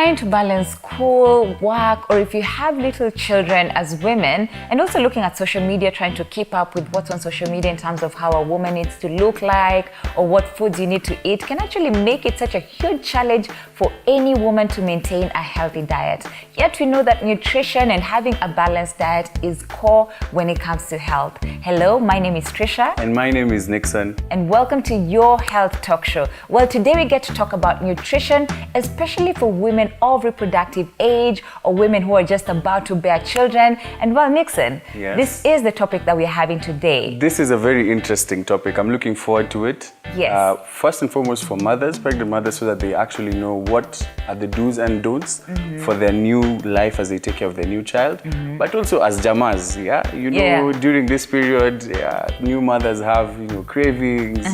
trying to balance school, work, or if you have little children as women, and also looking at social media, trying to keep up with what's on social media in terms of how a woman needs to look like or what foods you need to eat, can actually make it such a huge challenge for any woman to maintain a healthy diet. Yet we know that nutrition and having a balanced diet is core when it comes to health. Hello, my name is Trisha. And my name is Nixon. And welcome to your health talk show. Well, today we get to talk about nutrition, especially for women of reproductive age or women who are just about to bear children. And well, Nixon, Yes. This is the topic that we're having today. This is a very interesting topic. I'm looking forward to it. Yes. First and foremost for mothers, pregnant mothers, so that they actually know what are the do's and don'ts for their new life as they take care of their new child. But also as jamas, during this period, new mothers have, cravings,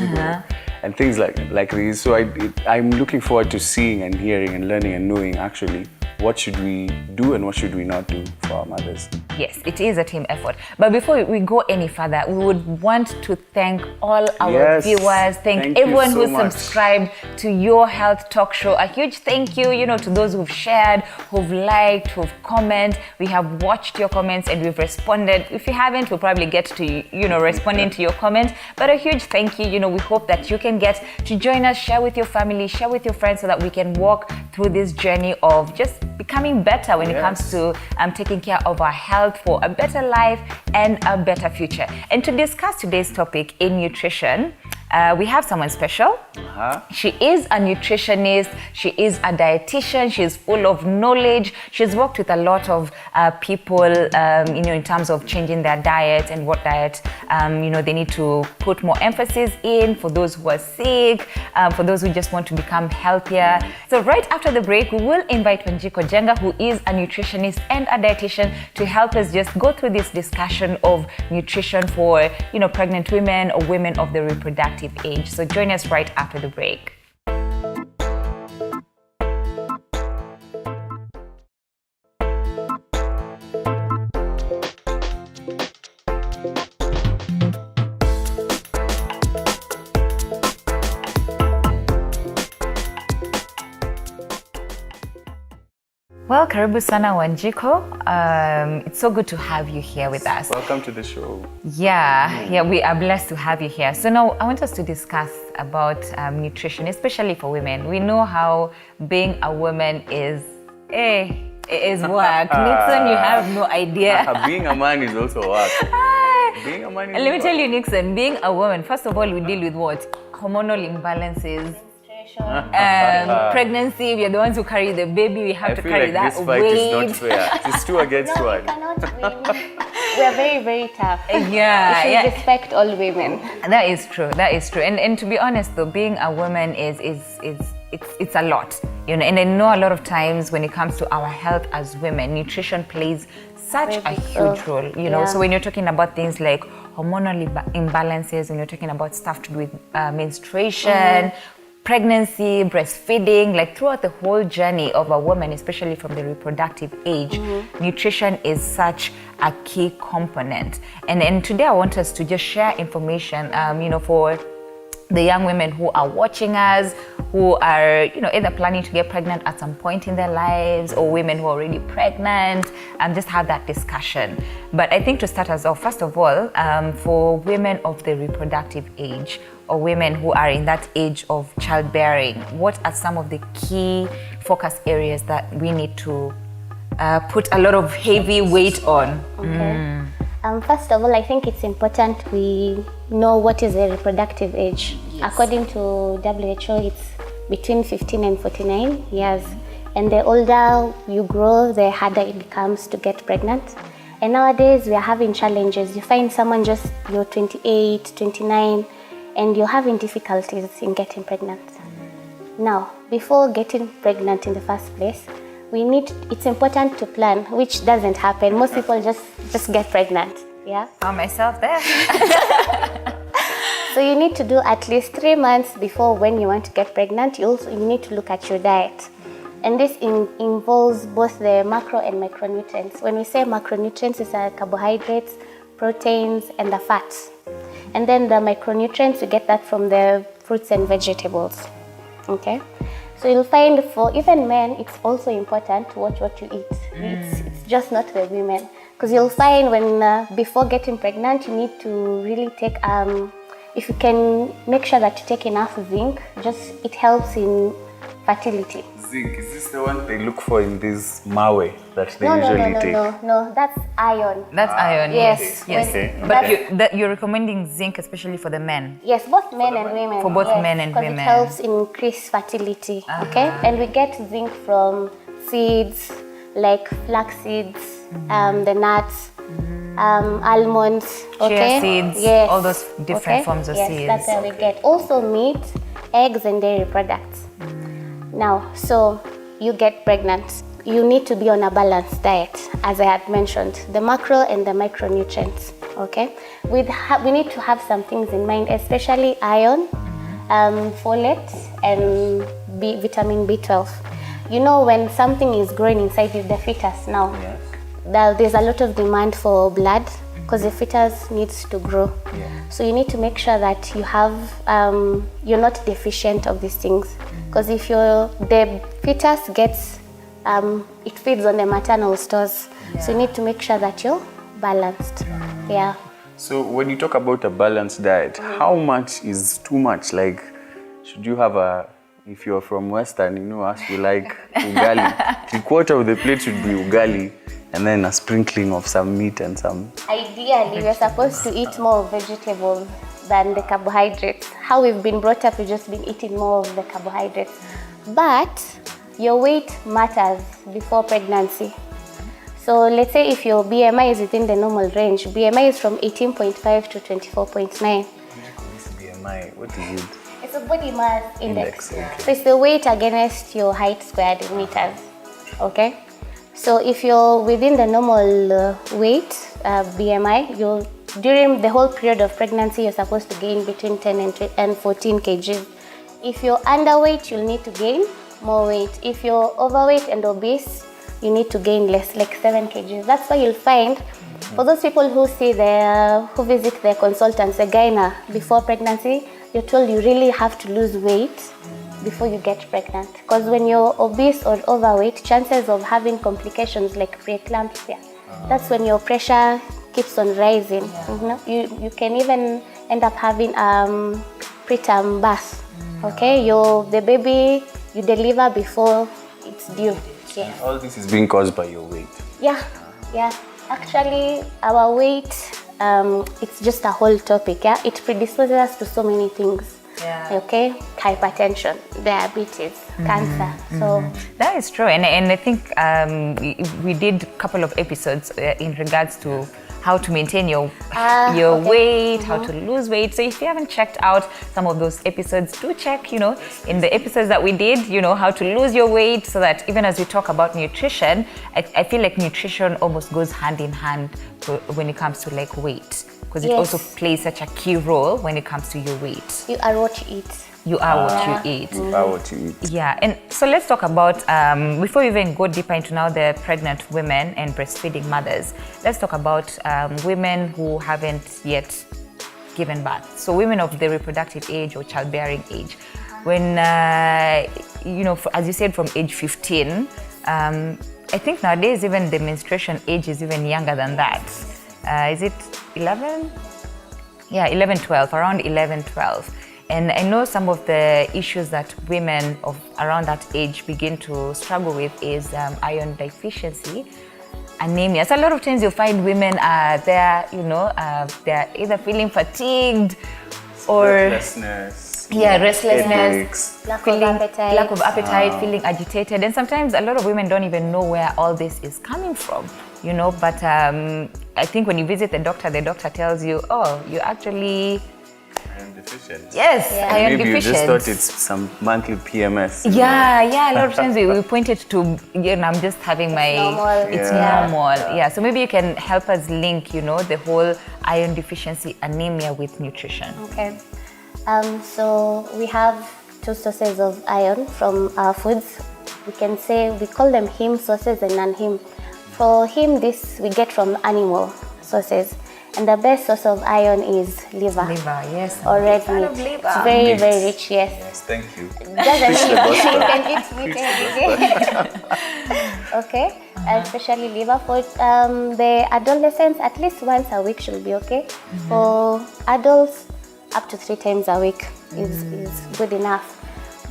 and things like these. So I'm looking forward to seeing and hearing and learning and knowing actually what should we do and what should we not do for our mothers. Yes, it is a team effort. But before we go any further, we would want to thank all our viewers, thank everyone who subscribed to your health talk show. A huge thank you, to those who've shared, who've liked, who've commented. We have watched your comments and we've responded. If you haven't, we'll probably get to, responding to your comments. But a huge thank you. We hope that you can get to join us, share with your family, share with your friends so that we can walk through this journey of just becoming better when it comes to taking care of our health for a better life and a better future. And to discuss today's topic in nutrition, we have someone special. She is a nutritionist, she is a dietitian, she's full of knowledge. She's worked with a lot of people, in terms of changing their diet and what diet, they need to put more emphasis in for those who are sick, for those who just want to become healthier. So right after the break, we will invite Wanjiko Jenga, who is a nutritionist and a dietitian, to help us just go through this discussion of nutrition for, pregnant women or women of the reproductive age. So join us right after the break. Well, karibu sana Wanjiko. It's so good to have you here with us. Welcome to the show. Yeah, we are blessed to have you here. So now I want us to discuss about nutrition, especially for women. We know how being a woman is, it is work. Nixon, you have no idea. Being a man is also work. Being a man is Let me tell you, Nixon, being a woman, first of all, we deal with what? Hormonal imbalances. Pregnancy, we are the ones who carry the baby, we have to carry that weight. This fight is not fair. It's 2 against 1. We cannot win. We are very, very tough. We should respect all women. That is true. And to be honest though, being a woman it's a lot. And I know a lot of times when it comes to our health as women, nutrition plays such a huge role, So when you're talking about things like hormonal imbalances, when you're talking about stuff to do with menstruation, pregnancy, breastfeeding, like throughout the whole journey of a woman, especially from the reproductive age, nutrition is such a key component. And today I want us to just share information, for the young women who are watching us, who are, either planning to get pregnant at some point in their lives, or women who are already pregnant, and just have that discussion. But I think to start us off, first of all, for women of the reproductive age, or women who are in that age of childbearing, what are some of the key focus areas that we need to put a lot of heavy weight on? Okay. First of all, I think it's important we know what is the reproductive age. Yes. According to WHO, it's between 15 and 49 years. And the older you grow, the harder it becomes to get pregnant. And nowadays, we are having challenges. You find someone just, you're 28, 29, and you're having difficulties in getting pregnant. Now, before getting pregnant in the first place, it's important to plan, which doesn't happen. Most people just get pregnant. Yeah. Found myself there. So you need to do at least 3 months before when you want to get pregnant. You need to look at your diet. And this involves both the macro and micronutrients. When we say macronutrients, it's carbohydrates, proteins, and the fats. And then the micronutrients, you get that from the fruits and vegetables. Okay? So you'll find for even men, it's also important to watch what you eat. It's just not the women. Because you'll find when before getting pregnant, you need to really take, if you can make sure that you take enough zinc, it helps in fertility. Zinc, is this the one they look for in this mawe that they usually take? No, that's iron. That's iron, yes. Okay. But you're recommending zinc especially for the men? Yes, both men and women. For both men and women. Because it helps increase fertility, okay? And we get zinc from seeds, like flax seeds, the nuts, almonds, okay? Chia seeds, yes. all those different forms of seeds. Yes, that's where we get. Also meat, eggs, and dairy products. Now, so you get pregnant. You need to be on a balanced diet, as I had mentioned, the macro and the micronutrients, okay? We need to have some things in mind, especially iron, folate, and vitamin B12. You know, when something is growing inside you, the fetus now, there's a lot of demand for blood because the fetus needs to grow. So you need to make sure that you have, you're not deficient of these things. Because if the fetus gets, it feeds on the maternal stores. So you need to make sure that you're balanced. Yeah. So when you talk about a balanced diet, how much is too much? Like, should you have if you're from Western, you know, us, we like ugali. 3/4 of the plate should be ugali, and then a sprinkling of some meat and some... Ideally, we're supposed to eat more vegetables than the carbohydrates. How we've been brought up, we've just been eating more of the carbohydrates. But your weight matters before pregnancy. So let's say if your BMI is within the normal range, BMI is from 18.5 to 24.9. This BMI, what is it? It's a body mass index. Okay. So it's the weight against your height squared in meters. Okay? So if you're within the normal weight, BMI, during the whole period of pregnancy, you're supposed to gain between 10 and 14 kg. If you're underweight, you'll need to gain more weight. If you're overweight and obese, you need to gain less, like 7 kg. That's why you'll find, for those people who visit their consultants, the gyna, before pregnancy, you're told you really have to lose weight before you get pregnant. Because when you're obese or overweight, chances of having complications like preeclampsia, that's when your pressure keeps on rising. You can even end up having preterm birth. Okay, the baby you deliver before it's due. Yes. All this is being caused by your weight. Yeah. Actually, our weight, it's just a whole topic. Yeah, it predisposes us to so many things. Okay, hypertension, diabetes, cancer. So that is true, and I think we did a couple of episodes in regards to how to maintain your weight, how to lose weight. So if you haven't checked out some of those episodes, do check, in the episodes that we did, how to lose your weight, so that even as we talk about nutrition, I feel like nutrition almost goes hand in hand when it comes to like weight, because it also plays such a key role when it comes to your weight. You are what you eat. You are what you eat. You are what you eat. Yeah, and so let's talk about, before we even go deeper into now the pregnant women and breastfeeding mothers, let's talk about women who haven't yet given birth. So women of the reproductive age or childbearing age. When, as you said, from age 15, I think nowadays even the menstruation age is even younger than that. Is it 11? Yeah, 11, 12, around 11, 12. And I know some of the issues that women of around that age begin to struggle with is iron deficiency, anemia. So a lot of times you'll find women they're either feeling fatigued or restlessness, restlessness, lack of appetite, feeling agitated. And sometimes a lot of women don't even know where all this is coming from, but I think when you visit the doctor tells you, oh, you actually iron deficient. Yes, iron maybe deficient. You just thought it's some monthly PMS. Yeah. A lot of times we pointed to, I'm just having it's normal. Yeah. So maybe you can help us link, the whole iron deficiency, anemia with nutrition. Okay. So we have two sources of iron from our foods. We call them heme sources and non-heme. For heme, this we get from animal sources. And the best source of iron is liver. Liver, yes. Or red meat. It's very, very rich, yes. Yes, thank you. It doesn't mean you can eat meat every day. Okay, especially liver. For the adolescents, at least once a week should be okay. For adults, up to 3 times a week is good enough.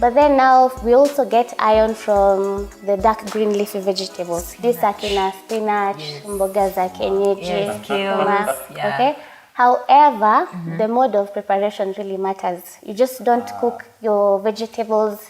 But then now we also get iron from the dark green leafy vegetables. These are spinach, mboga za kienyeji, sukuma, okay? However, the mode of preparation really matters. You just don't cook your vegetables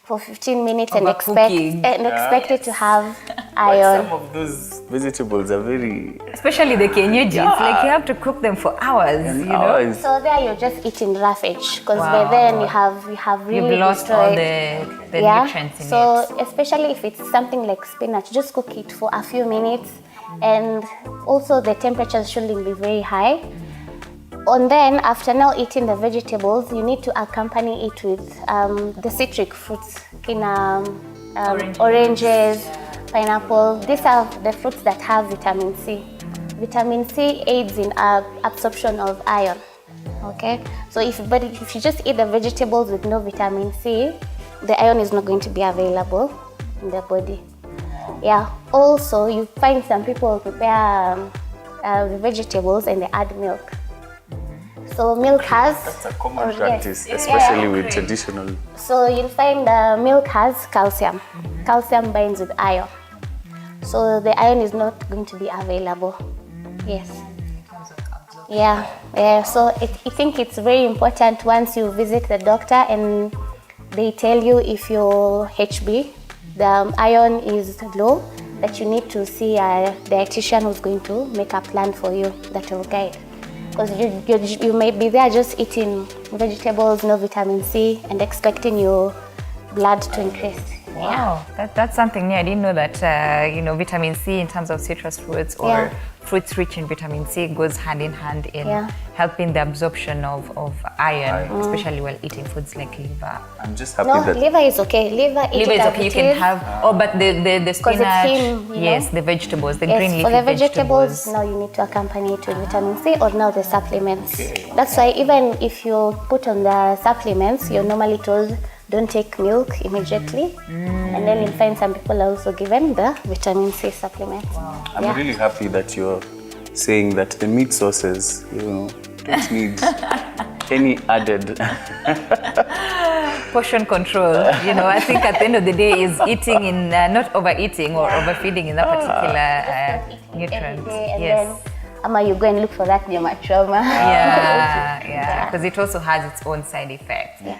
for 15 minutes and expect it to have iron. Some of those vegetables are very... Especially the kienyeji. It's like you have to cook them for hours, you know? So there you're just eating roughage, because by then you have really You've lost all the nutrients in it. So especially if it's something like spinach, just cook it for a few minutes, and also the temperatures shouldn't be very high. And then after now eating the vegetables, you need to accompany it with the citric fruits, oranges, pineapple. These are the fruits that have vitamin C. Vitamin C aids in absorption of iron. Okay, so if you just eat the vegetables with no vitamin C, the iron is not going to be available in the body. Yeah. Also, you find some people prepare the vegetables and they add milk. So milk has... That's a common practice, especially with traditional... So you'll find milk has calcium. Calcium binds with iron. So the iron is not going to be available. Yes. Yeah. So I think it's very important once you visit the doctor and they tell you if your HB, the iron is low, that you need to see a dietitian who's going to make a plan for you that will guide. Because you may be there just eating vegetables, no vitamin C, and expecting your blood to increase. Wow, that's something new. I didn't know that, vitamin C in terms of citrus fruits or fruits rich in vitamin C goes hand in hand in helping the absorption of iron, especially while eating foods like liver. I'm just happy that... No, liver is okay. Liver is okay. You can have... but the spinach, the vegetables, the green leafy for the vegetables, now you need to accompany it with vitamin C or now the supplements. Okay. That's why even if you put on the supplements, you're normally told don't take milk immediately. And then you'll find some people are also given the vitamin C supplement. Wow. I'm really happy that you're saying that the meat sources, don't need any added portion control. I think at the end of the day is eating in not overeating or overfeeding in that particular nutrient. Yes. Then, you go and look for that trauma. Yeah, because it also has its own side effects. Yeah.